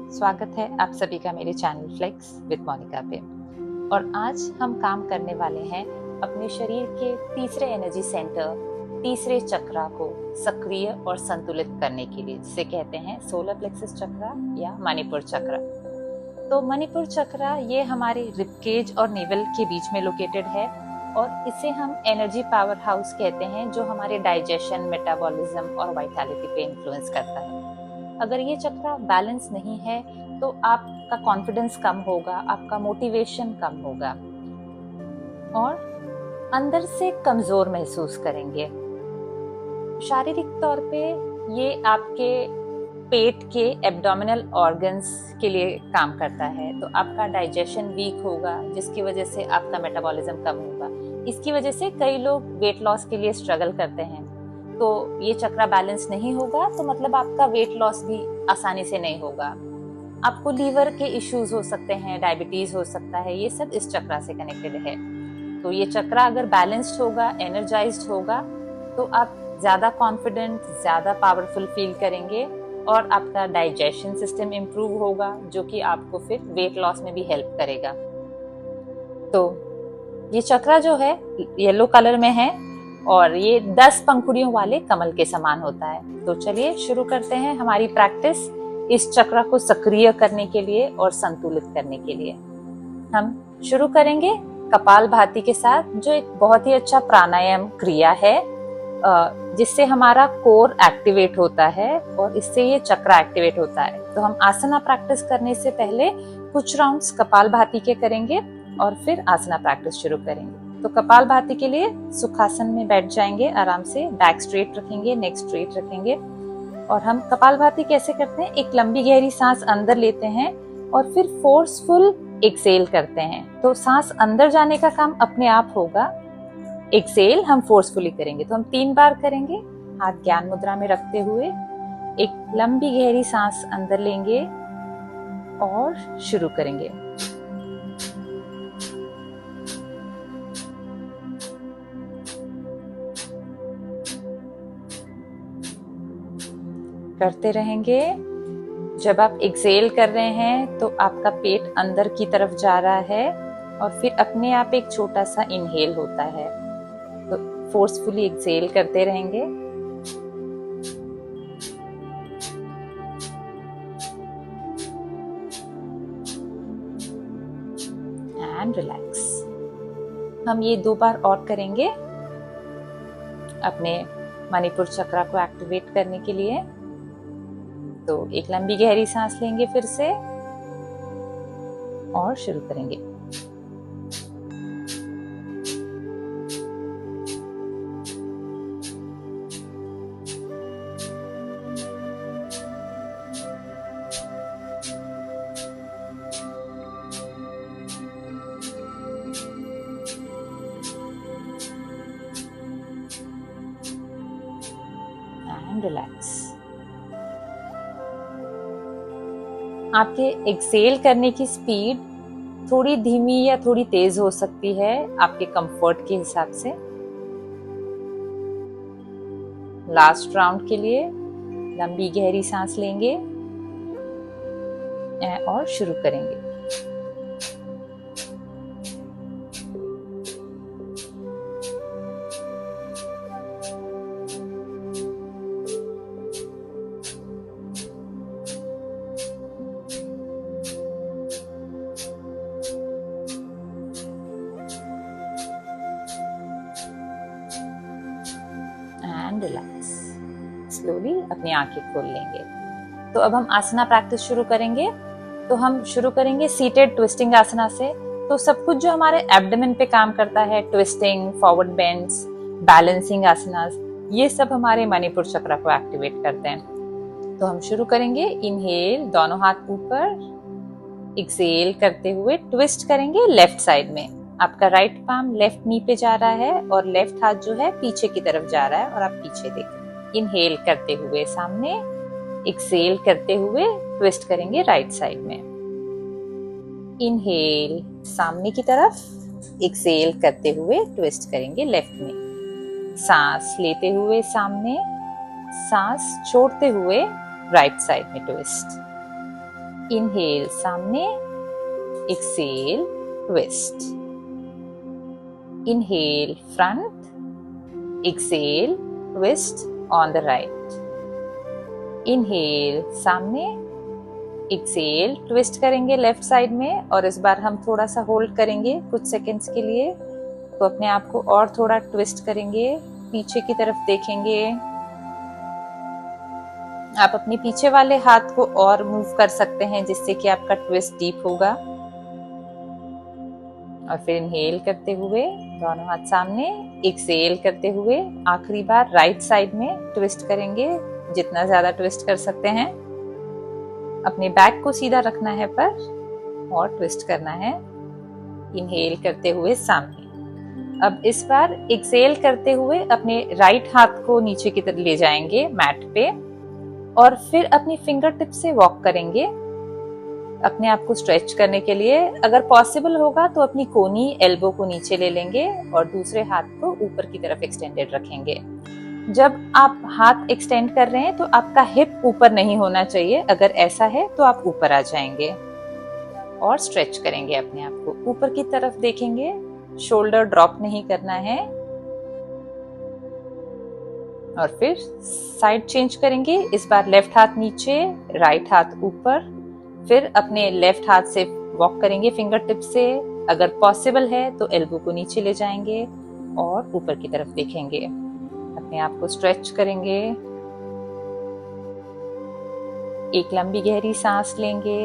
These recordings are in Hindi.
स्वागत है आप सभी का मेरे चैनल फ्लेक्स विद मोनिका पे। और आज हम काम करने वाले हैं अपने शरीर के तीसरे एनर्जी सेंटर, तीसरे चक्रा को सक्रिय और संतुलित करने के लिए, जिसे कहते हैं सोलर प्लेक्सस चक्रा या मणिपुर चक्रा। तो मणिपुर चक्रा ये हमारे रिबकेज और नेवल के बीच में लोकेटेड है और इसे हम एनर्जी पावर हाउस कहते हैं, जो हमारे डाइजेशन, मेटाबॉलिज्म और वाइटैलिटी पे इन्फ्लुएंस करता है। अगर ये चक्रा बैलेंस नहीं है तो आपका कॉन्फिडेंस कम होगा, आपका मोटिवेशन कम होगा और अंदर से कमजोर महसूस करेंगे। शारीरिक तौर पे ये आपके पेट के एब्डोमिनल ऑर्गन्स के लिए काम करता है, तो आपका डाइजेशन वीक होगा, जिसकी वजह से आपका मेटाबॉलिज्म कम होगा। इसकी वजह से कई लोग वेट लॉस के लिए स्ट्रगल करते हैं। तो ये चक्रा बैलेंस नहीं होगा तो मतलब आपका वेट लॉस भी आसानी से नहीं होगा। आपको लीवर के इश्यूज हो सकते हैं, डायबिटीज हो सकता है, ये सब इस चक्रा से कनेक्टेड है। तो ये चक्रा अगर बैलेंस्ड होगा, एनर्जाइज्ड होगा, तो आप ज्यादा कॉन्फिडेंट, ज्यादा पावरफुल फील करेंगे और आपका डाइजेशन सिस्टम इम्प्रूव होगा, जो कि आपको फिर वेट लॉस में भी हेल्प करेगा। तो ये चक्रा जो है येलो कलर में है और ये 10 पंखुड़ियों वाले कमल के समान होता है। तो चलिए शुरू करते हैं हमारी प्रैक्टिस इस चक्र को सक्रिय करने के लिए और संतुलित करने के लिए। हम शुरू करेंगे कपालभाति के साथ, जो एक बहुत ही अच्छा प्राणायाम क्रिया है, जिससे हमारा कोर एक्टिवेट होता है और इससे ये चक्र एक्टिवेट होता है। तो हम आसना प्रैक्टिस करने से पहले कुछ राउंड्स कपालभाति के करेंगे और फिर आसना प्रैक्टिस शुरू करेंगे। तो कपालभाति के लिए सुखासन में बैठ जाएंगे, आराम से बैक स्ट्रेट रखेंगे, नेक स्ट्रेट रखेंगे। और हम कपालभाति कैसे करते हैं, एक लंबी गहरी सांस अंदर लेते हैं और फिर फोर्सफुल एक्सेल करते हैं। तो सांस अंदर जाने का काम अपने आप होगा, एक्सेल हम फोर्सफुली करेंगे। तो हम 3 बार करेंगे, हाथ ज्ञान मुद्रा में रखते हुए एक लंबी गहरी सांस अंदर लेंगे और शुरू करेंगे। करते रहेंगे। जब आप एक्सेल कर रहे हैं तो आपका पेट अंदर की तरफ जा रहा है और फिर अपने आप एक छोटा सा इनहेल होता है। तो फोर्सफुली एक्सेल करते रहेंगे। And relax. हम ये 2 बार और करेंगे अपने मणिपुर चक्रा को एक्टिवेट करने के लिए। तो एक लंबी गहरी सांस लेंगे फिर से और शुरू करेंगे। And relax. आपके एक्सेल करने की स्पीड थोड़ी धीमी या थोड़ी तेज हो सकती है, आपके कंफर्ट के हिसाब से। लास्ट राउंड के लिए लंबी गहरी सांस लेंगे और शुरू करेंगे। And relax. स्लोली अपनी आंखें खोल लेंगे। तो अब हम आसना प्रैक्टिस शुरू करेंगे। तो हम शुरू करेंगे सीटेड ट्विस्टिंग आसना से। तो सब कुछ जो हमारे एब्डोमेन पे काम करता है, ट्विस्टिंग, फॉरवर्ड बेंड्स, बैलेंसिंग आसनास, ये सब हमारे मणिपुर चक्र को एक्टिवेट करते हैं। तो हम शुरू करेंगे। इनहेल, दोनों हाथ ऊपर, एक्सेल करते हुए ट्विस्ट करेंगे लेफ्ट साइड में। आपका राइट पाम लेफ्ट नी पे जा रहा है और लेफ्ट हाथ जो है पीछे की तरफ जा रहा है और आप पीछे देखें। इनहेल करते हुए सामने, एक्सेल करते हुए ट्विस्ट करेंगे राइट साइड में। इनहेल सामने की तरफ, एक्सेल करते हुए ट्विस्ट करेंगे लेफ्ट में। सांस लेते हुए सामने, सांस छोड़ते हुए राइट साइड में ट्विस्ट। इनहेल सामने, exhale twist, inhale front, exhale twist on the right, inhale सामने, एक्सेल ट्विस्ट करेंगे लेफ्ट साइड में और इस बार हम थोड़ा सा होल्ड करेंगे कुछ सेकंड्स के लिए। तो अपने आप को और थोड़ा ट्विस्ट करेंगे, पीछे की तरफ देखेंगे। आप अपने पीछे वाले हाथ को और मूव कर सकते हैं जिससे कि आपका ट्विस्ट डीप होगा। और फिर इनहेल करते हुए दोनों हाथ सामने, एक्सेल करते हुए आखिरी बार राइट साइड में ट्विस्ट करेंगे, जितना ज्यादा ट्विस्ट कर सकते हैं। अपने बैक को सीधा रखना है पर और ट्विस्ट करना है। इनहेल करते हुए सामने। अब इस बार एक्सेल करते हुए अपने राइट हाथ को नीचे की तरफ ले जाएंगे मैट पे और फिर अपनी फिंगर टिप से वॉक करेंगे अपने आप को स्ट्रेच करने के लिए। अगर पॉसिबल होगा तो अपनी कोनी एल्बो को नीचे ले लेंगे और दूसरे हाथ को ऊपर की तरफ एक्सटेंडेड रखेंगे। जब आप हाथ एक्सटेंड कर रहे हैं तो आपका हिप ऊपर नहीं होना चाहिए, अगर ऐसा है तो आप ऊपर आ जाएंगे और स्ट्रेच करेंगे अपने आप को। ऊपर की तरफ देखेंगे, शोल्डर ड्रॉप नहीं करना है। और फिर साइड चेंज करेंगे, इस बार लेफ्ट हाथ नीचे, राइट हाथ ऊपर। फिर अपने लेफ्ट हाथ से वॉक करेंगे फिंगर टिप से। अगर पॉसिबल है तो एल्बो को नीचे ले जाएंगे और ऊपर की तरफ देखेंगे। अपने आप को स्ट्रेच करेंगे। एक लंबी गहरी सांस लेंगे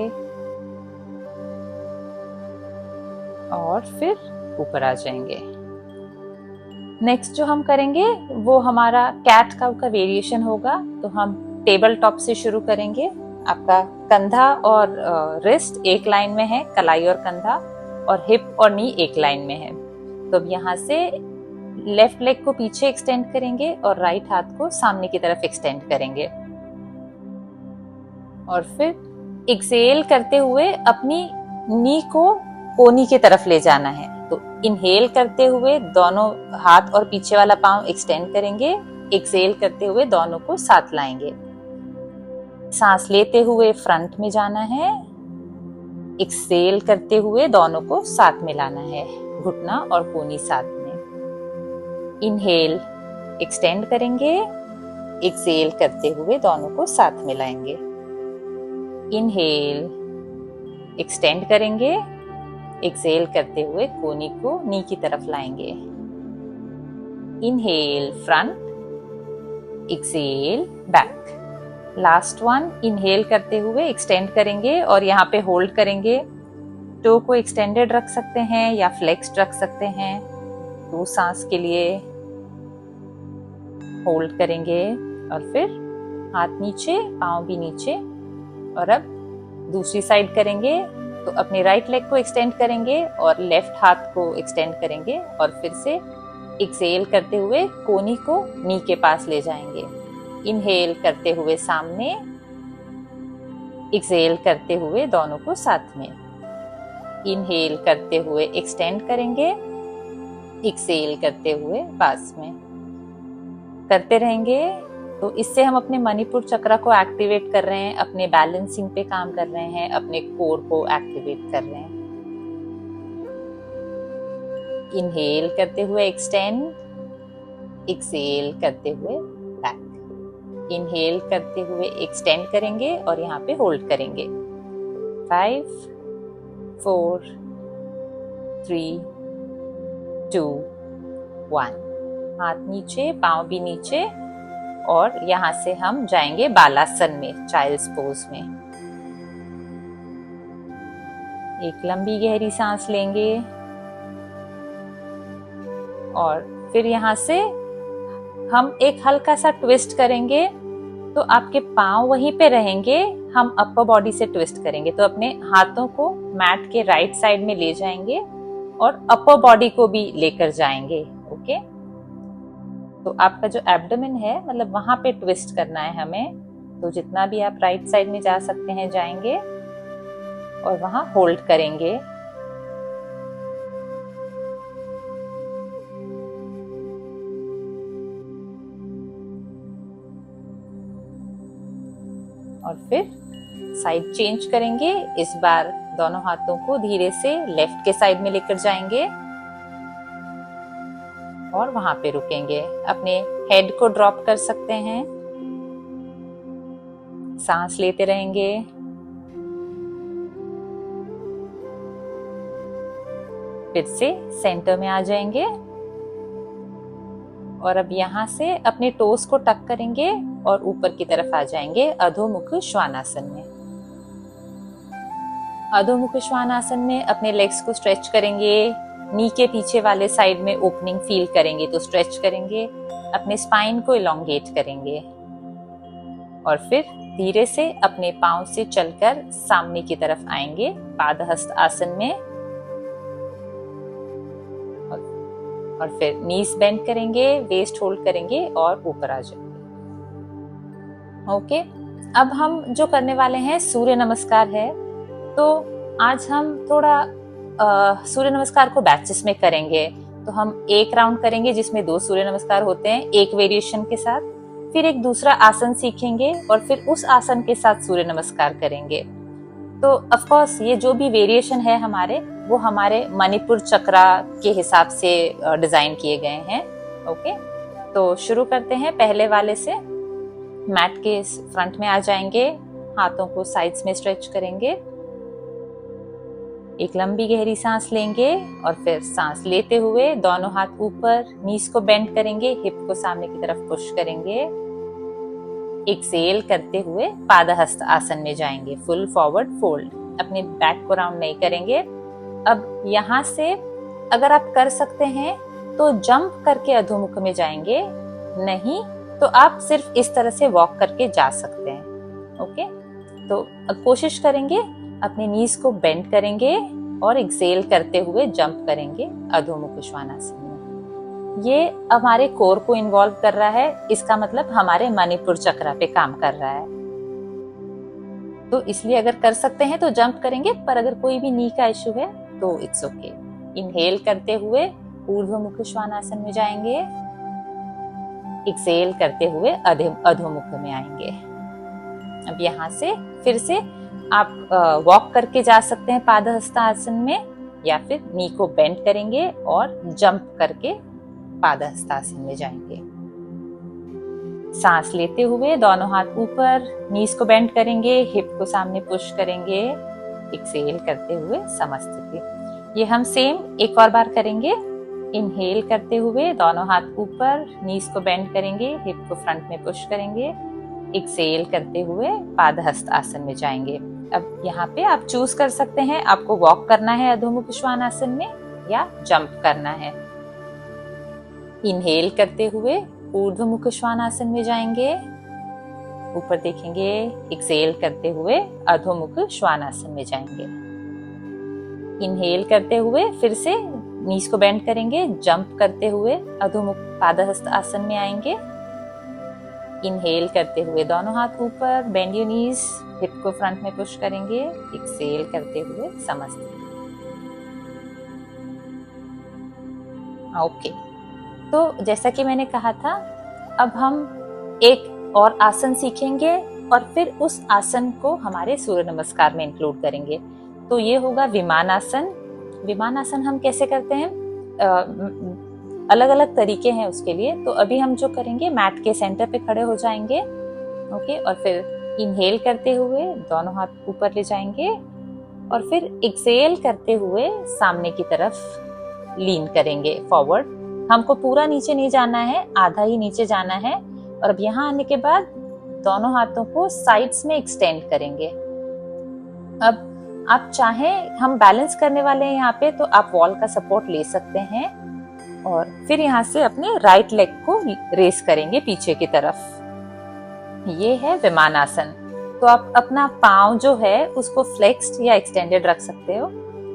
और फिर ऊपर आ जाएंगे। नेक्स्ट जो हम करेंगे वो हमारा कैट काउ का वेरिएशन होगा। तो हम टेबल टॉप से शुरू करेंगे। आपका कंधा और रिस्ट एक लाइन में है, कलाई और कंधा, और हिप और नी एक लाइन में है। तो अब यहाँ से लेफ्ट लेग को पीछे एक्सटेंड करेंगे और राइट हाथ को सामने की तरफ एक्सटेंड करेंगे और फिर एक्सेल करते हुए अपनी नी को कोनी की तरफ ले जाना है। तो इनहेल करते हुए दोनों हाथ और पीछे वाला पांव एक्सटेंड करेंगे, एक्सेल करते हुए दोनों को साथ लाएंगे। सांस लेते हुए फ्रंट में जाना है, एक्सेल करते हुए दोनों को साथ मिलाना है, घुटना और कोनी साथ में। इनहेल एक्सटेंड करेंगे, एक्सेल करते हुए दोनों को साथ मिलाएंगे। इनहेल एक्सटेंड करेंगे, एक्सेल करते हुए कोनी को नी की तरफ लाएंगे। Inhale front, exhale back. Last one, inhale करते हुए एक्सटेंड करेंगे और यहाँ पे होल्ड करेंगे। टो को एक्सटेंडेड रख सकते हैं या फ्लेक्स्ड रख सकते हैं। 2 सांस के लिए होल्ड करेंगे और फिर हाथ नीचे, पांव भी नीचे। और अब दूसरी साइड करेंगे तो अपने राइट लेग को एक्सटेंड करेंगे और लेफ्ट हाथ को एक्सटेंड करेंगे और फिर से एक्सेल करते हुए कोनी को नी के पास ले जाएंगे। इनहेल करते हुए सामने, एक्सेल करते हुए दोनों को साथ में। इनहेल करते हुए एक्सटेंड करेंगे, एक्सेल करते हुए पास में करते रहेंगे। तो इससे हम अपने मणिपुर चक्र को एक्टिवेट कर रहे हैं, अपने बैलेंसिंग पे काम कर रहे हैं, अपने कोर को एक्टिवेट कर रहे हैं। इनहेल करते हुए एक्सटेंड, एक्सेल करते हुए बैक। इनहेल करते हुए एक्सटेंड करेंगे और यहाँ पे होल्ड करेंगे। 5, 4, 3, 2, 1। हाथ नीचे, पांव भी नीचे और यहाँ से हम जाएंगे बालासन में, चाइल्ड्स पोज में। एक लंबी गहरी सांस लेंगे और फिर यहाँ से हम एक हल्का सा ट्विस्ट करेंगे। तो आपके पांव वहीं पे रहेंगे, हम अपर बॉडी से ट्विस्ट करेंगे। तो अपने हाथों को मैट के राइट साइड में ले जाएंगे और अपर बॉडी को भी लेकर जाएंगे। ओके, तो आपका जो एब्डोमेन है मतलब वहां पे ट्विस्ट करना है हमें। तो जितना भी आप राइट साइड में जा सकते हैं जाएंगे और वहां होल्ड करेंगे। और फिर साइड चेंज करेंगे। इस बार दोनों हाथों को धीरे से लेफ्ट के साइड में लेकर जाएंगे और वहां पे रुकेंगे। अपने हेड को ड्रॉप कर सकते हैं, सांस लेते रहेंगे। फिर से सेंटर में आ जाएंगे और अब यहाँ से अपने टोस को टक करेंगे और ऊपर की तरफ आ जाएंगे अधोमुख श्वानासन में। अधोमुख श्वानासन में अपने लेग्स को स्ट्रेच करेंगे, नी के पीछे वाले साइड में ओपनिंग फील करेंगे तो स्ट्रेच करेंगे, अपने स्पाइन को इलोंगेट करेंगे और फिर धीरे से अपने पांव से चलकर सामने की तरफ आएंगे पादहस्त आसन में और फिर नीज बेंड करेंगे, वेस्ट होल्ड करेंगे और ऊपर आ जाएंगे। ओके, अब हम जो करने वाले हैं सूर्य नमस्कार है। तो आज हम थोड़ा सूर्य नमस्कार को बैचेस में करेंगे। तो हम एक राउंड करेंगे जिसमें 2 सूर्य नमस्कार होते हैं एक वेरिएशन के साथ, फिर एक दूसरा आसन सीखेंगे और फिर उस आसन के साथ सूर्य नमस्कार करेंगे। तो ऑफ कोर्स ये जो भी वेरिएशन है हमारे, वो हमारे मणिपुर चक्रा के हिसाब से डिजाइन किए गए हैं। ओके, तो शुरू करते हैं पहले वाले से। मैट के फ्रंट में आ जाएंगे, हाथों को साइड्स में स्ट्रेच करेंगे, एक लंबी गहरी सांस लेंगे और फिर सांस लेते हुए दोनों हाथ ऊपर, नीज को बेंड करेंगे, हिप को सामने की तरफ पुश करेंगे। एक्सेल करते हुए पादहस्त आसन में जाएंगे, फुल फॉरवर्ड फोल्ड, अपने बैक को राउंड नहीं करेंगे। अब यहाँ से अगर आप कर सकते हैं तो जंप करके अधोमुख में जाएंगे, नहीं तो आप सिर्फ इस तरह से वॉक करके जा सकते हैं। ओके, तो अब कोशिश करेंगे, अपने नीज को बेंड करेंगे और एक्सेल करते हुए जंप करेंगे अधोमुख श्वानासन में। ये हमारे कोर को इन्वॉल्व कर रहा है, इसका मतलब हमारे मणिपुर चक्रा पे काम कर रहा है। तो इसलिए अगर कर सकते हैं तो जंप करेंगे, पर अगर कोई भी नी का इशू है तो इट्स ओके। इनहेल करते हुए ऊर्ध्वमुख श्वानासन में जाएंगे, एक्सेल करते हुए अधोमुख में आएंगे। अब यहाँ से फिर से आप वॉक करके जा सकते हैं पादहस्त आसन में, या फिर नी को बेंड करेंगे और जंप करके पादहस्त आसन में जाएंगे। सांस लेते हुए दोनों हाथ ऊपर, नीज को बेंड करेंगे, हिप को सामने पुश करेंगे, एक्सेल करते हुए समस्थिति। ये हम सेम एक और बार करेंगे। इनहेल करते हुए दोनों हाथ ऊपर, नीज को बेंड करेंगे, हिप को फ्रंट में पुश करेंगे, एक्सेल करते हुए पादहस्त आसन में जाएंगे। अब यहाँ पे आप चूज कर सकते हैं, आपको वॉक करना है अधोमुख श्वानासन में या जंप करना है। इनहेल करते हुए ऊर्ध्वमुख श्वानासन में जाएंगे, ऊपर देखेंगे, एक्सेल करते हुए अधोमुख श्वानासन में जाएंगे। इनहेल करते हुए फिर से नीज को बेंड करेंगे, जंप करते हुए अधोमुख पादहस्त आसन में आएंगे। इनहेल करते हुए दोनों हाथ ऊपर, बेंड योर नीज, हिप को फ्रंट में पुश करेंगे, एक्सेल करते हुए समस्थिति। ओके, तो जैसा कि मैंने कहा था, अब हम एक और आसन सीखेंगे और फिर उस आसन को हमारे सूर्य नमस्कार में इंक्लूड करेंगे। तो ये होगा विमानासन। विमानासन हम कैसे करते हैं, अलग अलग तरीके हैं उसके लिए। तो अभी हम जो करेंगे, मैट के सेंटर पे खड़े हो जाएंगे। ओके, और फिर इनहेल करते हुए दोनों हाथ ऊपर ले जाएंगे और फिर एक्सेल करते हुए सामने की तरफ लीन करेंगे फॉरवर्ड। हमको पूरा नीचे नहीं जाना है, आधा ही नीचे जाना है। और अब यहाँ आने के बाद दोनों हाथों को साइड्स में एक्सटेंड करेंगे। अब आप चाहें, हम बैलेंस करने वाले हैं यहाँ पे, तो आप वॉल का सपोर्ट ले सकते हैं और फिर यहाँ से अपने राइट लेग को रेस करेंगे पीछे की तरफ। ये है विमानासन। तो आप अपना पाँव जो है उसको फ्लेक्स्ड या एक्सटेंडेड रख सकते हो,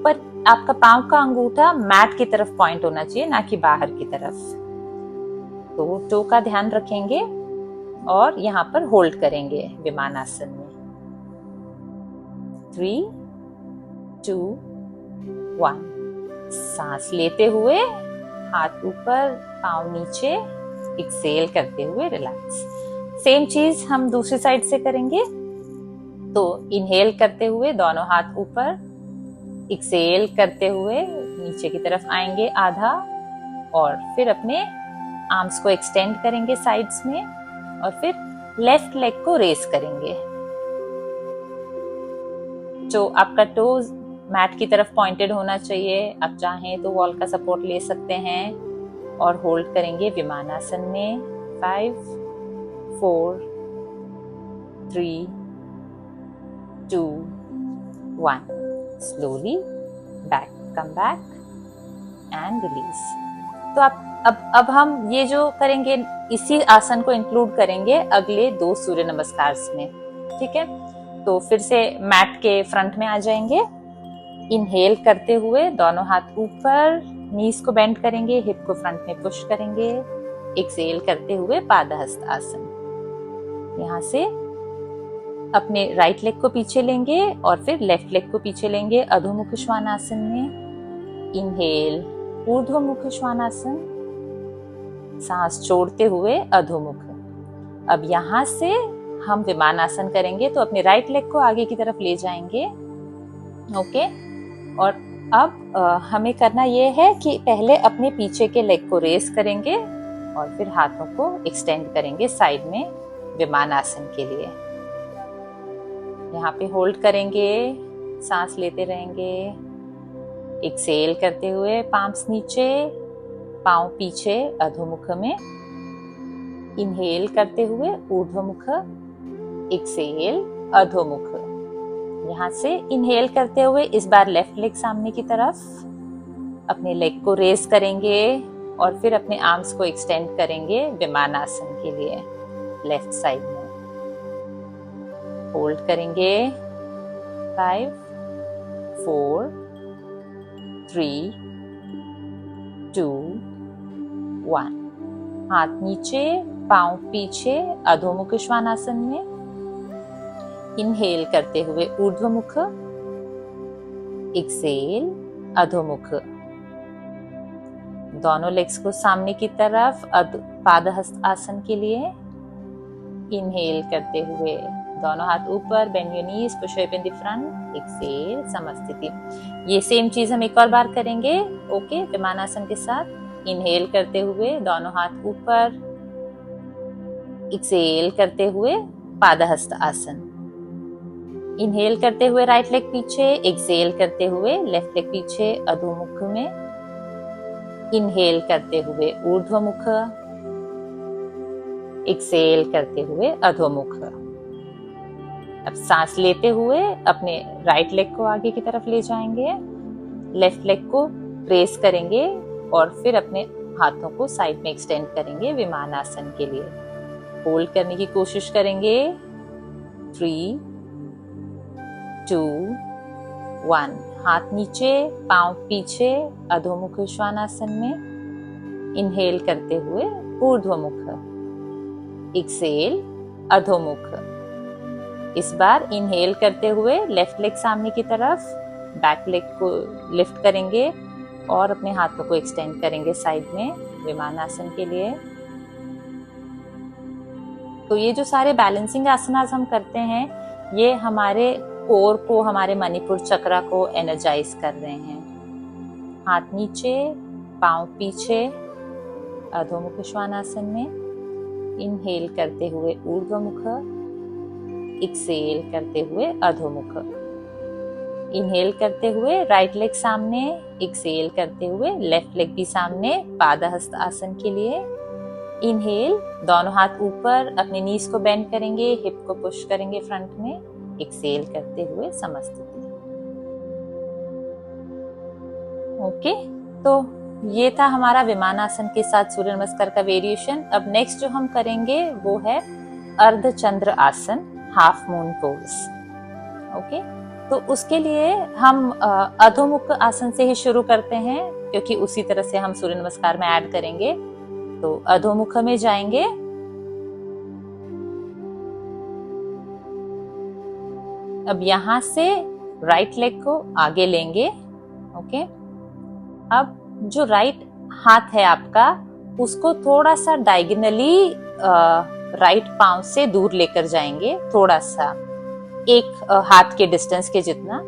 पर आपका पाँव का अंगूठा मैट की तरफ पॉइंट होना चाहिए, ना कि बाहर की तरफ। तो टो का ध्यान रखेंगे और यहाँ पर होल्ड करेंगे विमानासन में। 3, 2, 1। सांस लेते हुए हाथ ऊपर, पाँव नीचे, एक्सेल करते हुए रिलैक्स। सेम चीज हम दूसरी साइड से करेंगे। तो इनहेल करते हुए दोनों हाथ ऊपर, एक्सहेल करते हुए नीचे की तरफ आएंगे आधा, और फिर अपने आर्म्स को एक्सटेंड करेंगे साइड्स में, और फिर लेफ्ट लेग को रेस करेंगे। जो आपका टोज मैट की तरफ पॉइंटेड होना चाहिए। आप चाहें तो वॉल का सपोर्ट ले सकते हैं और होल्ड करेंगे विमानासन में। 5 4 3 2 1। Slowly back, come back and release. तो आप अब हम ये जो करेंगे इसी आसन को इंक्लूड करेंगे अगले 2 सूर्य नमस्कार में। ठीक है, तो फिर से मैट के फ्रंट में आ जाएंगे। इनहेल करते हुए दोनों हाथ ऊपर, नीज को बेंड करेंगे, हिप को फ्रंट में पुश करेंगे। एक्सहेल करते हुए पादहस्त आसन। यहाँ से अपने राइट लेग को पीछे लेंगे और फिर लेफ्ट लेग को पीछे लेंगे अधोमुख श्वानासन में। इनहेल ऊर्ध्वमुख श्वानासन, सांस छोड़ते हुए अधोमुख। अब यहाँ से हम विमानासन करेंगे, तो अपने राइट लेग को आगे की तरफ ले जाएंगे। ओके, और अब हमें करना ये है कि पहले अपने पीछे के लेग को रेस करेंगे और फिर हाथों को एक्सटेंड करेंगे साइड में विमानासन के लिए। यहाँ पे होल्ड करेंगे, सांस लेते रहेंगे। एक्सहेल करते हुए पाम्स नीचे, पांव पीछे अधोमुख में। इनहेल करते हुए ऊर्ध्वमुख, एक्सहेल अधोमुख। यहाँ से इनहेल करते हुए इस बार लेफ्ट लेग सामने की तरफ, अपने लेग को रेस करेंगे और फिर अपने आर्म्स को एक्सटेंड करेंगे विमानासन के लिए लेफ्ट साइड में। होल्ड करेंगे। 5 4 3 2 1। हाथ नीचे, पांव पीछे अधोमुख श्वानासन में। इनहेल करते हुए ऊर्ध्वमुख, एक्सहेल अधोमुख। दोनों लेग्स को सामने की तरफ पादहस्त आसन के लिए। इनहेल करते हुए दोनों हाथ ऊपर, bend your knees, push up in the front. Exhale समस्थिति। ये सेम चीज हम एक और बार करेंगे। ओके, विमानासन के साथ। इनहेल करते हुए दोनों हाथ ऊपर, एक्सहेल करते हुए पादहस्त आसन। इनहेल करते हुए राइट लेग पीछे, एक्सहेल करते हुए लेफ्ट लेग पीछे अधोमुख में। इनहेल करते हुए ऊर्ध्वमुख, एक्सहेल करते हुए अधोमुख। अब सांस लेते हुए अपने राइट लेग को आगे की तरफ ले जाएंगे, लेफ्ट लेग को रेस करेंगे और फिर अपने हाथों को साइड में एक्सटेंड करेंगे विमानासन के लिए। होल्ड करने की कोशिश करेंगे। 3 2 1। हाथ नीचे, पांव पीछे अधोमुख श्वानासन में। इनहेल करते हुए ऊर्ध्वमुख, एक्सहेल अधोमुख। इस बार इनहेल करते हुए लेफ्ट लेग सामने की तरफ, बैक लेग को लिफ्ट करेंगे और अपने हाथों को एक्सटेंड करेंगे साइड में विमानासन के लिए। तो ये जो सारे बैलेंसिंग आसनास हम करते हैं, ये हमारे कोर को, हमारे मणिपुर चक्रा को एनर्जाइज कर रहे हैं। हाथ नीचे, पांव पीछे अधोमुख श्वानासन में। इनहेल करते हुए ऊर्ध्वमुख, एक्सहेल करते हुए अधोमुख। इनहेल करते हुए राइट लेग सामने, एक्सहेल करते हुए लेफ्ट लेग भी सामने पादहस्त आसन के लिए। इनहेल, दोनों हाथ ऊपर, अपने नीज को बेंड करेंगे, हिप को पुश करेंगे फ्रंट में। एक्सहेल करते हुए समस्थिति। ओके, तो ये था हमारा विमानासन के साथ सूर्य नमस्कार का वेरिएशन। अब नेक्स्ट जो हम करेंगे वो है अर्धचंद्र आसन, हाफ मून पोज। ओके, तो उसके लिए हम अधोमुख आसन से ही शुरू करते हैं, क्योंकि उसी तरह से हम सूर्य नमस्कार में ऐड करेंगे। तो अधोमुख में जाएंगे। अब यहां से राइट लेग को आगे लेंगे। ओके, अब जो राइट हाथ है आपका, उसको थोड़ा सा डायगोनली राइट पांव से दूर लेकर जाएंगे, थोड़ा सा। एक हाथ के डिस्टेंस के जितना,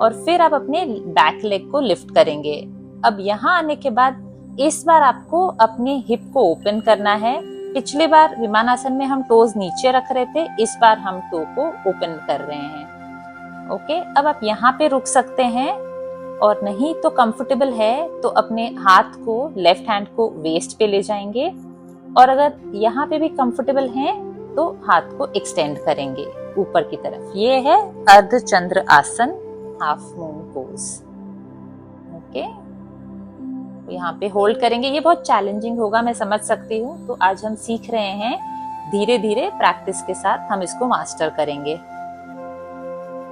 और फिर आप अपने बैक लेग को लिफ्ट करेंगे। अब यहाँ आने के बाद इस बार आपको अपने हिप को ओपन करना है। पिछली बार विमानासन में हम टोज नीचे रख रहे थे, इस बार हम टो को ओपन कर रहे हैं। ओके, अब आप यहाँ पे रुक सकते हैं, और नहीं तो कंफर्टेबल है तो अपने हाथ को, लेफ्ट हैंड को वेस्ट पे ले जाएंगे, और अगर यहाँ पे भी कंफर्टेबल है तो हाथ को एक्सटेंड करेंगे ऊपर की तरफ। ये है अर्धचंद्र आसन, हाफ मून पोज। ओके, यहाँ पे होल्ड करेंगे। ये बहुत चैलेंजिंग होगा, मैं समझ सकती हूँ, तो आज हम सीख रहे हैं, धीरे धीरे प्रैक्टिस के साथ हम इसको मास्टर करेंगे।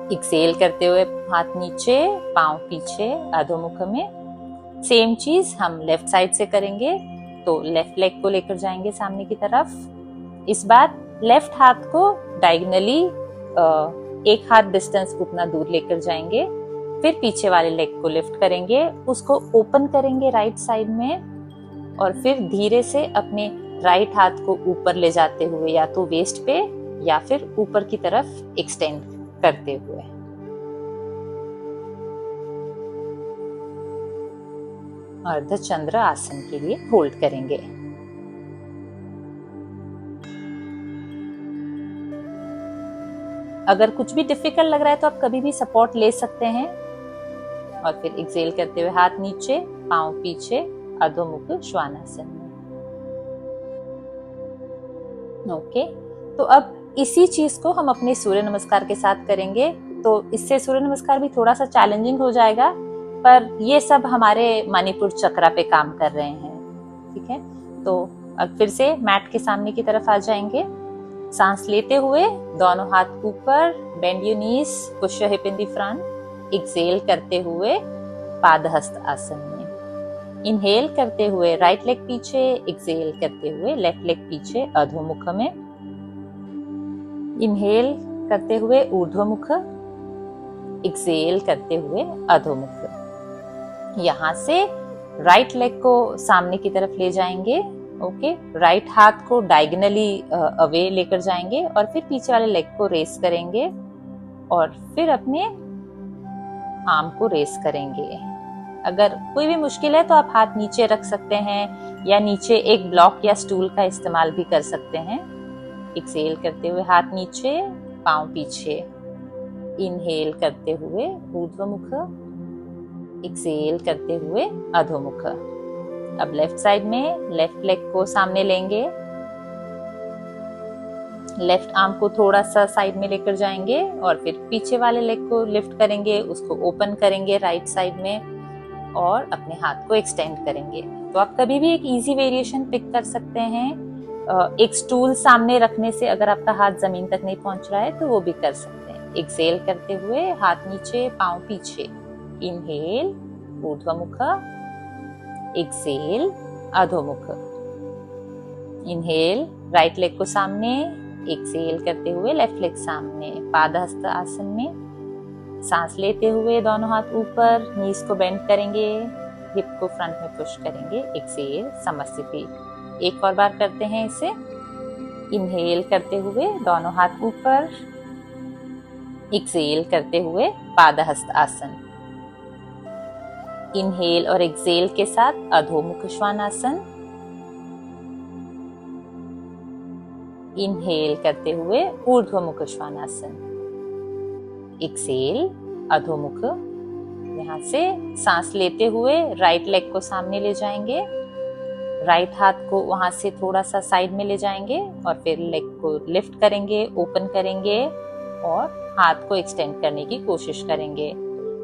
एक्सेल करते हुए हाथ नीचे, पांव पीछे अधोमुख में। सेम चीज हम लेफ्ट साइड से करेंगे, तो लेफ्ट लेग को लेकर जाएंगे सामने की तरफ। इस बार लेफ्ट हाथ को डायगोनली एक हाथ डिस्टेंस उतना दूर लेकर जाएंगे, फिर पीछे वाले लेग को लिफ्ट करेंगे, उसको ओपन करेंगे राइट साइड में, और फिर धीरे से अपने राइट हाथ को ऊपर ले जाते हुए या तो वेस्ट पे या फिर ऊपर की तरफ एक्सटेंड करते हुए। अर्धचंद्र आसन के लिए होल्ड करेंगे। अगर कुछ भी डिफिकल्ट लग रहा है तो आप कभी भी सपोर्ट ले सकते हैं। और फिर एक्सेल करते हुए हाथ नीचे, पांव पीछे, अधोमुख श्वानासन में। ओके, तो अब इसी चीज को हम अपने सूर्य नमस्कार के साथ करेंगे। तो इससे सूर्य नमस्कार भी थोड़ा सा चैलेंजिंग हो जाएगा, पर ये सब हमारे मणिपुर चक्रा पे काम कर रहे हैं। ठीक है, तो अब फिर से मैट के सामने की तरफ आ जाएंगे। सांस लेते हुए दोनों हाथ ऊपर, bend your knees, push your hip in the front. Exhale करते हुए पादहस्त आसन में। इनहेल करते हुए राइट लेग पीछे, एक्सेल करते हुए लेफ्ट लेग पीछे अधोमुख में। इनहेल करते हुए ऊर्ध्वमुख, एक्सेल करते हुए अधोमुख। यहाँ से राइट लेग को सामने की तरफ ले जाएंगे। ओके, राइट हाथ को डायगोनली अवे लेकर जाएंगे, और फिर पीछे वाले लेग को रेस करेंगे, और फिर अपने आर्म को रेस करेंगे। अगर कोई भी मुश्किल है तो आप हाथ नीचे रख सकते हैं, या नीचे एक ब्लॉक या स्टूल का इस्तेमाल भी कर सकते हैं। एक्सेल करते हुए हाथ नीचे, पांव पीछे। इनहेल करते हुए ऊर्ध्वमुख, एक्सेल करते हुए अधोमुख। अब लेफ्ट साइड में लेफ्ट लेग को सामने लेंगे, लेफ्ट आर्म को थोड़ा सा साइड में लेकर जाएंगे, और फिर पीछे वाले लेग को लिफ्ट करेंगे, उसको ओपन करेंगे राइट साइड में, और अपने हाथ को एक्सटेंड करेंगे। तो आप कभी भी एक इजी वेरिएशन पिक कर सकते हैं। एक स्टूल सामने रखने से अगर आपका हाथ जमीन तक नहीं पहुंच रहा है तो वो भी कर सकते हैं। एक्सेल करते हुए हाथ नीचे, पांव पीछे। इनहेल ऊर्ध्वमुख, एक्सेल अधोमुख। इनहेल राइट लेग को सामने, एक्सेल करते हुए लेफ्ट लेग सामने, पादहस्त आसन में। सांस लेते हुए दोनों हाथ ऊपर, नीज को बेंड करेंगे, हिप को फ्रंट में पुश करेंगे। एक्सेल समस्थिति। एक और बार करते हैं इसे। इनहेल करते हुए दोनों हाथ ऊपर, एक्सेल करते हुए पादहस्त आसन। इनहेल और एक्सेल के साथ अधोमुख श्वानासन। इनहेल करते हुए ऊर्ध्वमुख श्वानासन। एक्सेल अधोमुख। यहाँ से सांस लेते हुए राइट लेग को सामने ले जाएंगे, राइट हाथ को वहां से थोड़ा सा साइड में ले जाएंगे, और फिर लेग को लिफ्ट करेंगे, ओपन करेंगे, और हाथ को एक्सटेंड करने की कोशिश करेंगे।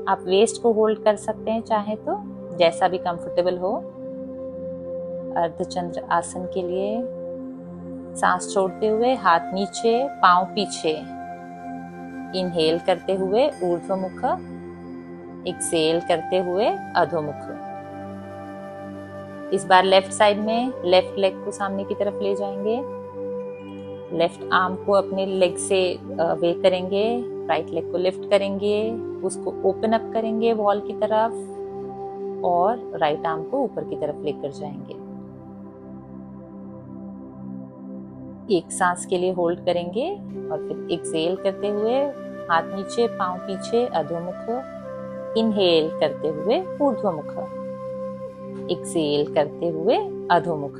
आप वेस्ट को होल्ड कर सकते हैं चाहे तो, जैसा भी कंफर्टेबल हो। अर्धचंद्र आसन के लिए सांस छोड़ते हुए हाथ नीचे, पांव पीछे। इनहेल करते हुए ऊर्ध्वमुख, एक्सेल करते हुए अधोमुख। इस बार लेफ्ट साइड में लेफ्ट लेग को सामने की तरफ ले जाएंगे, लेफ्ट आर्म को अपने लेग से वे करेंगे, राइट लेग को लिफ्ट करेंगे, उसको ओपन अप करेंगे वॉल की तरफ, और राइट आर्म को ऊपर की तरफ लेकर जाएंगे। एक सांस के लिए होल्ड करेंगे, और फिर एक्सेल करते हुए हाथ नीचे, पांव पीछे, अधोमुख। इनहेल करते हुए ऊर्ध्वमुख। एक्सहेल करते हुए अधोमुख।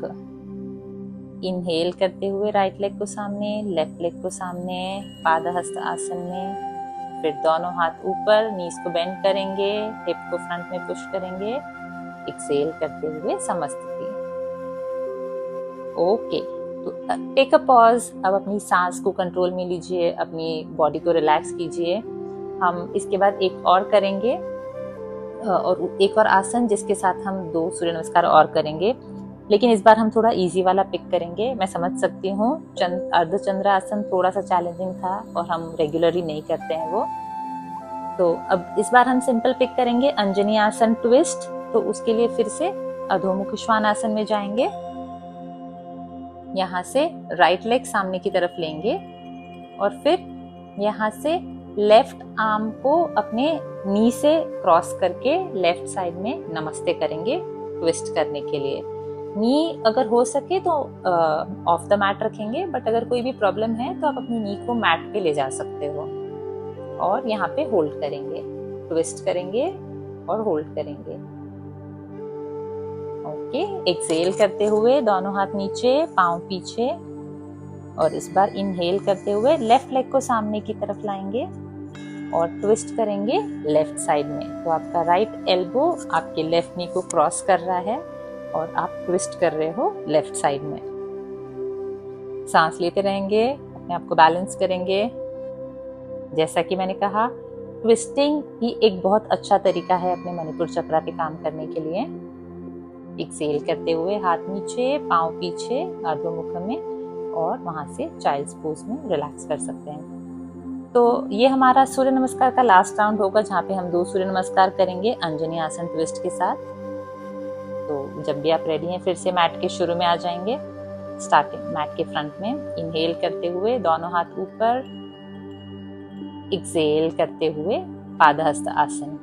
इनहेल करते हुए राइट लेग को सामने, लेफ्ट लेग को सामने, पादहस्त आसन में। फिर दोनों हाथ ऊपर, नीज को बेंड करेंगे, हिप को फ्रंट में पुश करेंगे। एक्सहेल करते हुए समस्थिति। ओके, तो टेक अ पॉज। अब अपनी सांस को कंट्रोल में लीजिए, अपनी बॉडी को रिलैक्स कीजिए। हम इसके बाद एक और करेंगे और एक और आसन जिसके साथ हम 2 सूर्य नमस्कार और करेंगे, लेकिन इस बार हम थोड़ा इजी वाला पिक करेंगे। मैं समझ सकती हूँ अर्धचंद्र आसन थोड़ा सा चैलेंजिंग था और हम रेगुलरली नहीं करते हैं वो। तो अब इस बार हम सिंपल पिक करेंगे, अंजनी आसन ट्विस्ट। तो उसके लिए फिर से अधोमुख श्वान आसन में जाएंगे। यहाँ से राइट लेग सामने की तरफ लेंगे और फिर यहाँ से लेफ्ट आर्म को अपने नी से क्रॉस करके लेफ्ट साइड में नमस्ते करेंगे ट्विस्ट करने के लिए। नी अगर हो सके तो ऑफ द मैट रखेंगे, बट अगर कोई भी प्रॉब्लम है तो आप अपनी नी को मैट पे ले जा सकते हो और यहाँ पे होल्ड करेंगे, ट्विस्ट करेंगे और होल्ड करेंगे। ओके, एक्सहेल करते हुए दोनों हाथ नीचे, पांव पीछे, और इस बार इनहेल करते हुए लेफ्ट लेग को सामने की तरफ लाएंगे और ट्विस्ट करेंगे लेफ्ट साइड में। तो आपका राइट एल्बो आपके लेफ्ट नी को क्रॉस कर रहा है और आप ट्विस्ट कर रहे हो लेफ्ट साइड में। सांस लेते रहेंगे, अपने आप को बैलेंस करेंगे। जैसा कि मैंने कहा, ट्विस्टिंग ही एक बहुत अच्छा तरीका है अपने मणिपुर चक्रा पे काम करने के लिए। एक्सहेल करते हुए हाथ नीचे, पांव पीछे, अधोमुख में, और वहां से चाइल्ड्स पोज में रिलैक्स कर सकते हैं। तो ये हमारा सूर्य नमस्कार का लास्ट राउंड होगा, जहाँ पे हम 2 सूर्य नमस्कार करेंगे अंजनी आसन ट्विस्ट के साथ। तो जब भी आप रेडी हैं, फिर से मैट के शुरू में आ जाएंगे। स्टार्टिंग मैट के फ्रंट में इनहेल करते हुए दोनों हाथ ऊपर, एक्सहेल करते हुए पादहस्त आसन।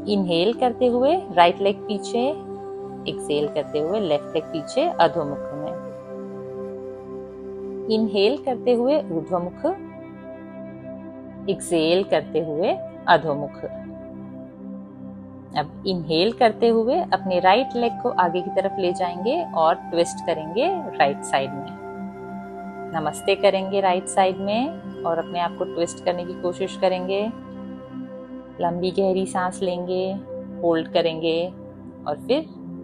इनहेल करते हुए राइट लेग पीछे, एक्सहेल करते हुए लेफ्ट लेग पीछे अधोमुख में। इनहेल करते हुए ऊर्ध्वमुख, एक्सहेल करते हुए अधोमुख। अब इनहेल करते हुए अपने राइट लेग को आगे की तरफ ले जाएंगे और ट्विस्ट करेंगे राइट साइड में। नमस्ते करेंगे राइट साइड में और अपने आप को ट्विस्ट करने की कोशिश करेंगे। लंबी गहरी सांस लेंगे, होल्ड करेंगे और फिर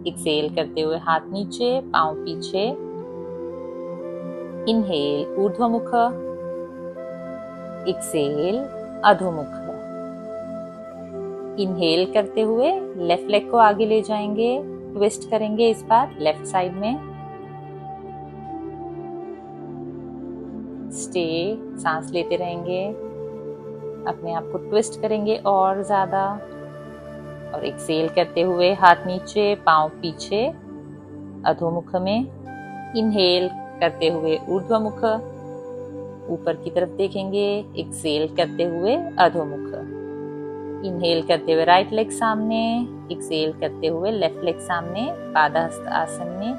एक्सहेल करते हुए हाथ नीचे, पांव पीछे। इनहेल ऊर्ध्वमुख, एक्सहेल अधोमुख। इनहेल करते हुए लेफ्ट लेग को आगे ले जाएंगे, ट्विस्ट करेंगे इस बार लेफ्ट साइड में। स्टे, सांस लेते रहेंगे, अपने आप को ट्विस्ट करेंगे और ज्यादा, और एक्सहेल करते हुए हाथ नीचे, पांव पीछे, अधोमुख में। इनहेल करते हुए ऊर्ध्वमुख, ऊपर की तरफ देखेंगे, एक्सहेल करते हुए अधोमुख। इनहेल करते हुए राइट लेग सामने, एक्सहेल करते हुए लेफ्ट लेग सामने पादहस्त आसन में।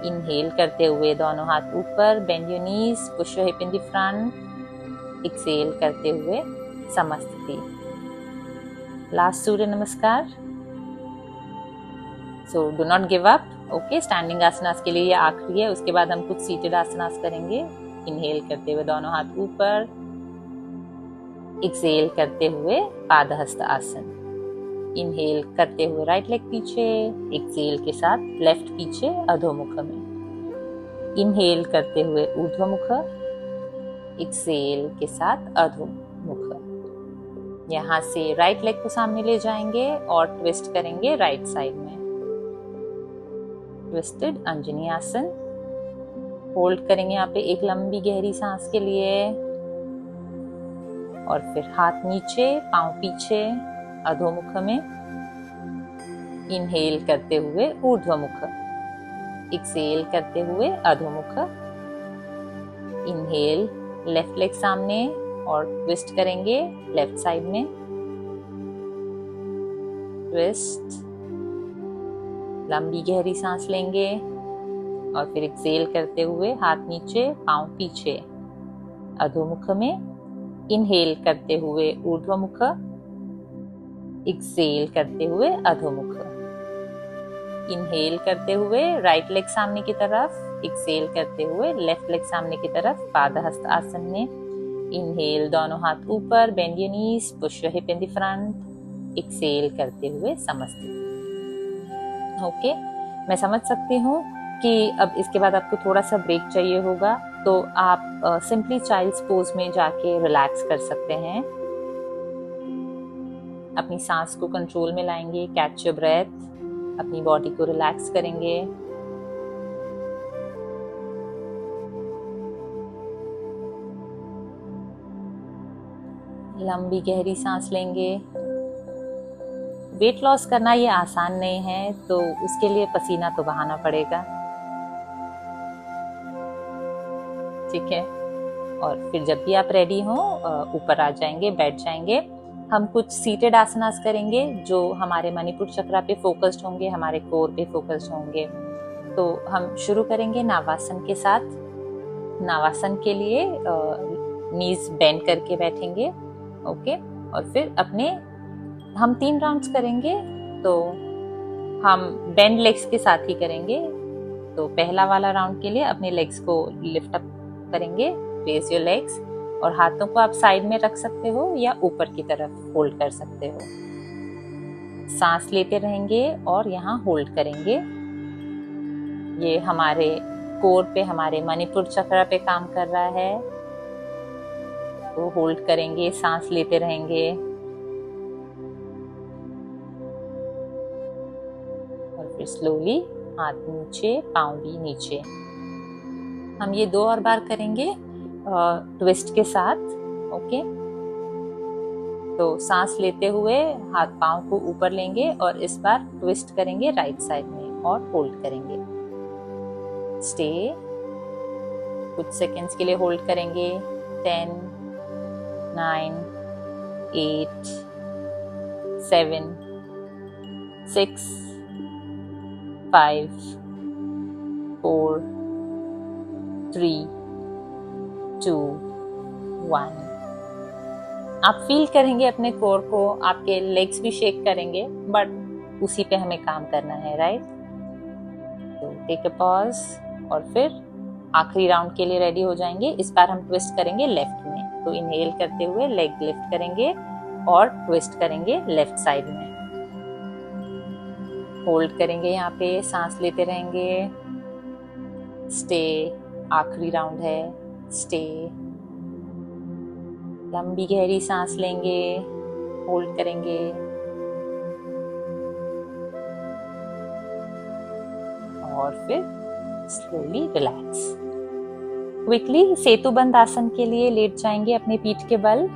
इनहेल करते हुए दोनों हाथ ऊपर, bend your knees, push your hip in the front. Exhale करते हुए समस्थिति। Last Surya Namaskar. So do not give up. Okay, standing आसनास के लिए ये आखिरी है, उसके बाद हम कुछ सीटेड आसनास करेंगे। इनहेल करते हुए दोनों हाथ ऊपर, एक्सहेल करते हुए पादहस्त आसन। इनहेल करते हुए राइट लेग पीछे, एक्सहेल के साथ लेफ्ट पीछे अधोमुख में। इनहेल करते हुए ऊर्ध्वमुख, एक्सहेल के साथ अधोमुख। यहाँ से राइट लेग को सामने ले जाएंगे और ट्विस्ट करेंगे राइट साइड में। ट्विस्टेड अंजनी आसन। होल्ड करेंगे यहाँ पे एक लंबी गहरी सांस के लिए और फिर हाथ नीचे, पांव पीछे, अधोमुख में। इनहेल करते हुए ऊर्ध्वमुख, एक्सहेल करते हुए अधोमुख। इनहेल लेफ्ट लेग सामने और ट्विस्ट करेंगे लेफ्ट साइड में। ट्विस्ट, लंबी गहरी सांस लेंगे और फिर एक्सहेल करते हुए हाथ नीचे, पांव पीछे, अधोमुख में। इनहेल करते हुए ऊर्ध्वमुख, एक्सेल करते हुए अधोमुख। इनहेल करते हुए राइट लेग सामने की तरफ, एक्सेल करते हुए लेफ्ट लेग सामने की तरफ पादहस्त आसन में। इनहेल दोनों हाथ ऊपर, bend your knees, push your hip in the front. Exhale करते हुए समस्थित। ओके, मैं समझ सकती हूँ कि अब इसके बाद आपको थोड़ा सा ब्रेक चाहिए होगा, तो आप सिंपली चाइल्ड्स पोज में जाके रिलैक्स कर सकते हैं। अपनी सांस को कंट्रोल में लाएंगे, कैच योर ब्रेथ, अपनी बॉडी को रिलैक्स करेंगे। लंबी गहरी सांस लेंगे। वेट लॉस करना ये आसान नहीं है, तो उसके लिए पसीना तो बहाना पड़ेगा, ठीक है। और फिर जब भी आप रेडी हो ऊपर आ जाएंगे, बैठ जाएंगे। हम कुछ सीटेड आसनास करेंगे जो हमारे मणिपुर चक्रा पे फोकस्ड होंगे, हमारे कोर पे फोकस्ड होंगे। तो हम शुरू करेंगे नावासन के साथ। नावासन के लिए नीज बेंड करके बैठेंगे, ओके। और फिर अपने हम 3 राउंड्स करेंगे, तो हम बेंड लेग्स के साथ ही करेंगे। तो पहला वाला राउंड के लिए अपने लेग्स को लिफ्ट अप करेंगे, रेज योर लेग्स, और हाथों को आप साइड में रख सकते हो या ऊपर की तरफ होल्ड कर सकते हो। सांस लेते रहेंगे और यहाँ होल्ड करेंगे। ये हमारे कोर पे, हमारे मणिपुर चक्र पे काम कर रहा है। तो होल्ड करेंगे, सांस लेते रहेंगे और फिर स्लोली हाथ नीचे, पांव भी नीचे। हम ये 2 और बार करेंगे ट्विस्ट के साथ, ओके। तो सांस लेते हुए हाथ पांव को ऊपर लेंगे और इस बार ट्विस्ट करेंगे राइट साइड में और होल्ड करेंगे। स्टे, कुछ सेकेंड्स के लिए होल्ड करेंगे। 10, 9, 8, 7, 6, 5, 4, 3, 2, 1। आप फील करेंगे अपने कोर को, आपके लेग्स भी शेक करेंगे, बट उसी पे हमें काम करना है, राइट। तो टेक अ पॉज और फिर आखिरी राउंड के लिए रेडी हो जाएंगे। इस बार हम ट्विस्ट करेंगे लेफ्ट में। तो इनहेल करते हुए लेग लिफ्ट करेंगे और ट्विस्ट करेंगे लेफ्ट साइड में। होल्ड करेंगे यहाँ पे, सांस लेते रहेंगे। स्टे, आखिरी राउंड है, स्टे। लंबी गहरी सांस लेंगे, होल्ड करेंगे और फिर स्लोली रिलैक्स। क्विकली सेतुबंद आसन के लिए लेट जाएंगे अपने पीठ के बल,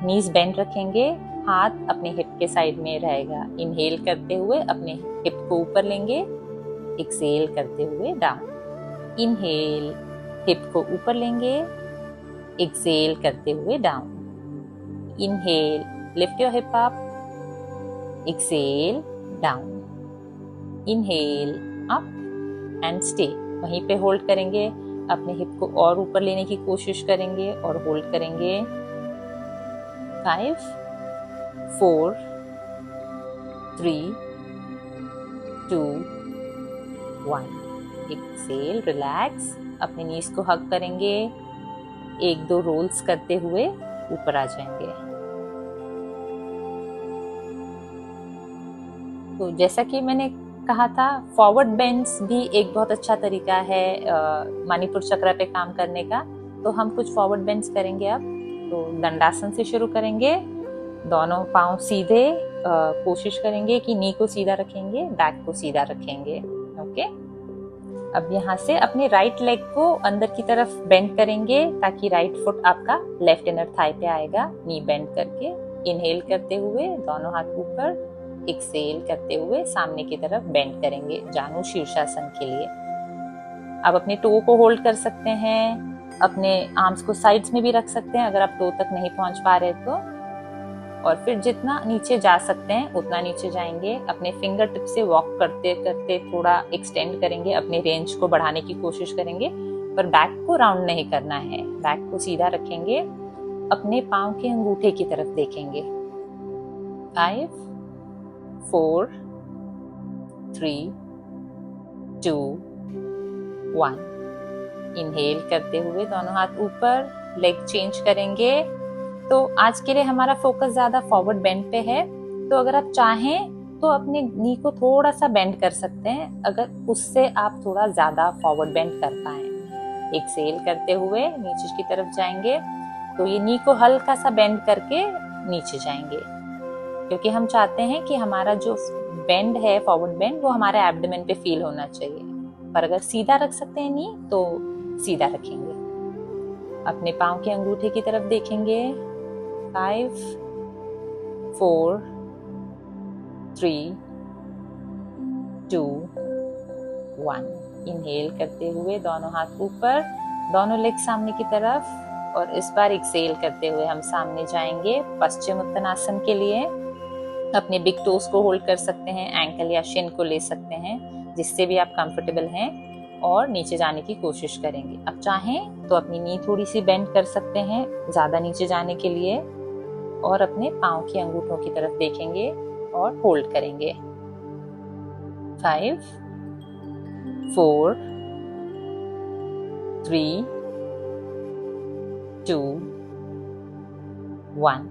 नीज बेंड रखेंगे, हाथ अपने हिप के साइड में रहेगा। इनहेल करते हुए अपने हिप को ऊपर लेंगे, एक्सेल करते हुए डाउन। इनहेल, हिप को ऊपर लेंगे, एक्सेल करते हुए down. Inhale, lift your hip up, exhale down. Inhale up and stay. वहीं पे होल्ड करेंगे, अपने हिप को और ऊपर लेने की कोशिश करेंगे और होल्ड करेंगे। 5, 4, 3, 2, 1। एक्सेल, रिलैक्स, अपने नीज को हग करेंगे। 1-2 रोल्स करते हुए ऊपर आ जाएंगे। तो जैसा कि मैंने कहा था, फॉरवर्ड बेंड्स भी एक बहुत अच्छा तरीका है मणिपुर चक्र पे काम करने का। तो हम कुछ फॉरवर्ड बेंड्स करेंगे अब। तो दंडासन से शुरू करेंगे। दोनों पांव सीधे, कोशिश करेंगे कि नी को सीधा रखेंगे, बैक को सीधा रखेंगे, ओके। अब यहाँ से अपने राइट लेग को अंदर की तरफ बेंड करेंगे ताकि राइट फुट आपका लेफ्ट इनर थाई पे आएगा, नी बेंड करके। इनहेल करते हुए दोनों हाथ ऊपर, एक्सेल करते हुए सामने की तरफ बेंड करेंगे जानु शीर्षासन के लिए। अब अपने टो को होल्ड कर सकते हैं, अपने आर्म्स को साइड्स में भी रख सकते हैं अगर आप टो तक नहीं पहुंच पा रहे तो। और फिर जितना नीचे जा सकते हैं उतना नीचे जाएंगे। अपने फिंगर टिप से वॉक करते करते थोड़ा एक्सटेंड करेंगे, अपने रेंज को बढ़ाने की कोशिश करेंगे, पर बैक को राउंड नहीं करना है। बैक को सीधा रखेंगे अपने पांव के अंगूठे की तरफ देखेंगे। 5, 4, 3, 2, 1। इनहेल करते हुए दोनों हाथ ऊपर, लेग चेंज करेंगे। तो आज के लिए हमारा फोकस ज्यादा फॉरवर्ड बेंड पे है, तो अगर आप चाहें तो अपने नी को थोड़ा सा बेंड कर सकते हैं, अगर उससे आप थोड़ा ज्यादा फॉरवर्ड बेंड कर पाए। एक्सहेल करते हुए नीचे की तरफ जाएंगे, तो ये नी को हल्का सा बेंड करके नीचे जाएंगे, क्योंकि हम चाहते हैं कि हमारा जो बेंड है, फॉरवर्ड बेंड, वो हमारे एब्डोमेन पे फील होना चाहिए। पर अगर सीधा रख सकते हैं नी तो सीधा रखेंगे। अपने पांव के अंगूठे की तरफ देखेंगे। 5, 4, 3, 2, 1। इनहेल करते हुए दोनों हाथ ऊपर, दोनों लेग सामने की तरफ, और इस बार एक्सहेल करते हुए हम सामने जाएंगे पश्चिम उत्तनासन के लिए। अपने बिग टोज को होल्ड कर सकते हैं, एंकल या शिन को ले सकते हैं, जिससे भी आप कंफर्टेबल हैं, और नीचे जाने की कोशिश करेंगे। अब चाहें तो अपनी नी थोड़ी सी बेंड कर सकते हैं ज्यादा नीचे जाने के लिए, और अपने पांव के अंगूठों की तरफ देखेंगे और होल्ड करेंगे। 5, 4, 3, 2, 1।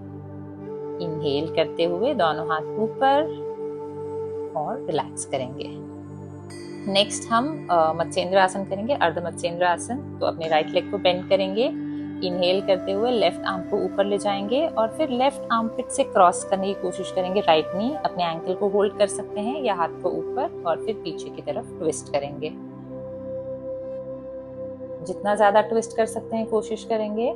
इनहेल करते हुए दोनों हाथ ऊपर और रिलैक्स करेंगे। नेक्स्ट हम मत्स्येंद्र आसन करेंगे, अर्ध मत्स्येंद्र आसन। तो अपने राइट लेग को बेंड करेंगे। इनहेल करते हुए लेफ्ट आर्म को ऊपर ले जाएंगे, और फिर लेफ्ट आर्म पिट से क्रॉस करने की कोशिश करेंगे। राइट नी, अपने एंकल को होल्ड कर सकते हैं या हाथ को ऊपर, और फिर पीछे की तरफ ट्विस्ट करेंगे। जितना ज्यादा ट्विस्ट कर सकते हैं कोशिश करेंगे।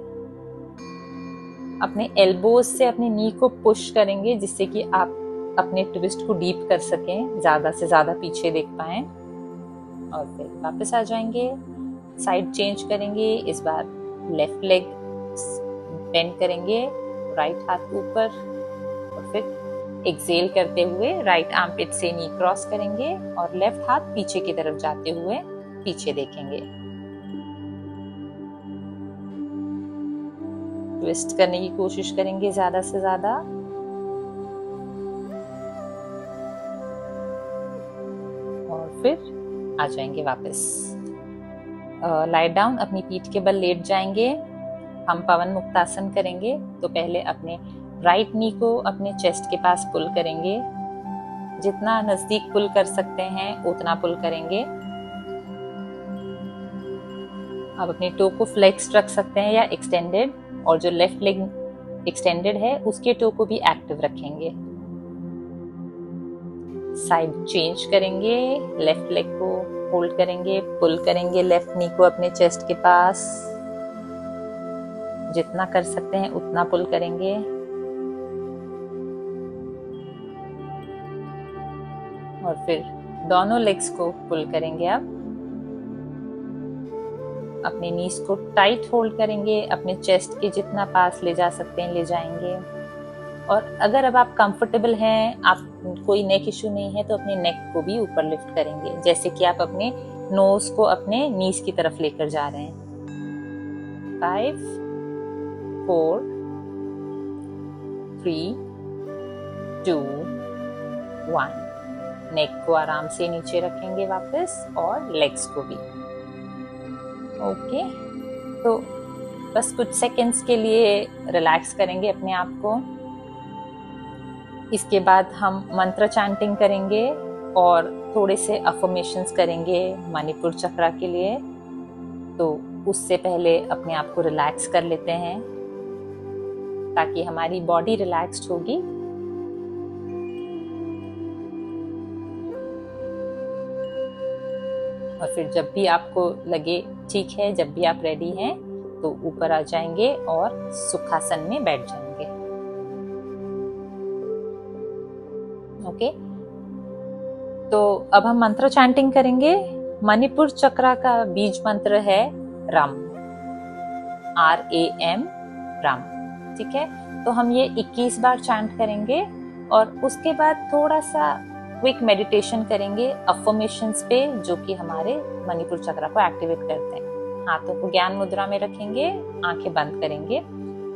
अपने एल्बोज से अपनी नी को पुश करेंगे, जिससे कि आप अपने ट्विस्ट को डीप कर सकें, ज्यादा से ज्यादा पीछे देख पाएं। और फिर वापस आ जाएंगे, साइड चेंज करेंगे। इस बार लेफ्ट लेग बेंड करेंगे, राइट हाथ ऊपर, और फिर एक्सहेल करते हुए राइट आर्मपिट से नी क्रॉस करेंगे, और लेफ्ट हाथ पीछे की तरफ जाते हुए पीछे देखेंगे। ट्विस्ट करने की कोशिश करेंगे ज्यादा से ज्यादा। और फिर आ जाएंगे वापस। लाई डाउन, अपनी पीठ के बल लेट जाएंगे। हम पवन मुक्तासन करेंगे। तो पहले अपने राइट नी को अपने चेस्ट के पास पुल करेंगे। जितना नजदीक पुल कर सकते हैं उतना पुल करेंगे। अब अपने टो को फ्लेक्स रख सकते हैं या एक्सटेंडेड, और जो लेफ्ट लेग एक्सटेंडेड है उसके टो को भी एक्टिव रखेंगे। साइड चेंज करेंगे, लेफ्ट लेग को होल्ड करेंगे, पुल करेंगे लेफ्ट नी को अपने चेस्ट के पास। जितना कर सकते हैं उतना पुल करेंगे। और फिर दोनों लेग्स को पुल करेंगे। अब अपने नीज को टाइट होल्ड करेंगे, अपने चेस्ट के जितना पास ले जा सकते हैं ले जाएंगे। और अगर अब आप कंफर्टेबल हैं, आप कोई नेक इशू नहीं है, तो अपने नेक को भी ऊपर लिफ्ट करेंगे, जैसे कि आप अपने नोज को अपने नीज की तरफ लेकर जा रहे हैं। 5, 4, 3, 2, 1। नेक को आराम से नीचे रखेंगे वापस, और लेग्स को भी। ओके, तो बस कुछ सेकंड्स के लिए रिलैक्स करेंगे अपने आप को। इसके बाद हम मंत्र चैंटिंग करेंगे और थोड़े से अफर्मेशंस करेंगे मणिपुर चक्रा के लिए। तो उससे पहले अपने आप को रिलैक्स कर लेते हैं, ताकि हमारी बॉडी रिलैक्स्ड होगी। और फिर जब भी आपको लगे ठीक है, जब भी आप रेडी हैं, तो ऊपर आ जाएंगे और सुखासन में बैठ जाएंगे। ओके, तो अब हम मंत्र चैंटिंग करेंगे। मणिपुर चक्रा का बीज मंत्र है रम, RAM, रम। ठीक है, तो हम ये 21 बार चैंट करेंगे, और उसके बाद थोड़ा सा क्विक मेडिटेशन करेंगे अफर्मेशंस पे, जो कि हमारे मणिपुर चक्रा को एक्टिवेट करते हैं। हाथों को ज्ञान मुद्रा में रखेंगे, आंखें बंद करेंगे,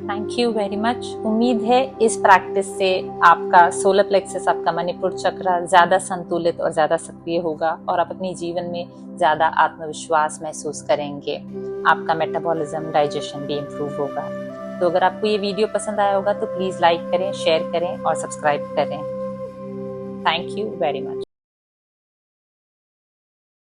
थैंक यू वेरी मच। उम्मीद है इस प्रैक्टिस से आपका सोलर प्लेक्सस, आपका मणिपुर चक्र ज्यादा संतुलित और ज्यादा सक्रिय होगा और आप अपने जीवन में ज्यादा आत्मविश्वास महसूस करेंगे। आपका मेटाबॉलिज्म, डाइजेशन भी इम्प्रूव होगा। तो अगर आपको ये वीडियो पसंद आया होगा तो प्लीज लाइक करें, शेयर करें और सब्सक्राइब करें। Thank you very much.